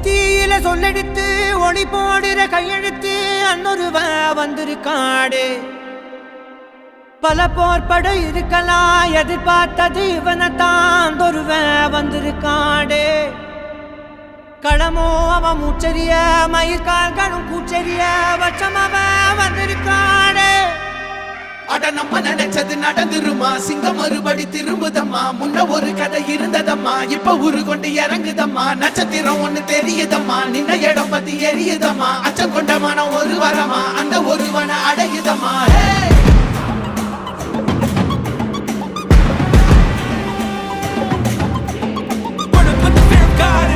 தீயில சொல்லெடுத்து ஒளி போடுற கையெழுத்து அன்னொருவ வந்திருக்காடு. பல போர்பட இருக்கலாம் எதிர்பார்த்தது இவனைத்தான் ஒருவ வந்திருக்காடு. களமோ அவன் மூச்சரிய மயிர்கால்களும் கூச்சரிய வச்சம் அவன் வந்திருக்காடு. அட நம்ம நினைச்சது நடந்துருமா, சிங்கம் மறுபடி திரும்புதம்மா. முன்ன ஒரு கதை இருந்ததம்மா, இப்ப ஊரு கொண்டு இறங்குதம்மா. நட்சத்திரம் ஒண்ணு தெரியுதம்மா, நின்ன இடம் பத்தி எரியுதம்மா. அச்சம் கொண்ட மனம் ஒரு வரமா, அந்த ஒருவனை அடையுதம்மா. Put the fear of God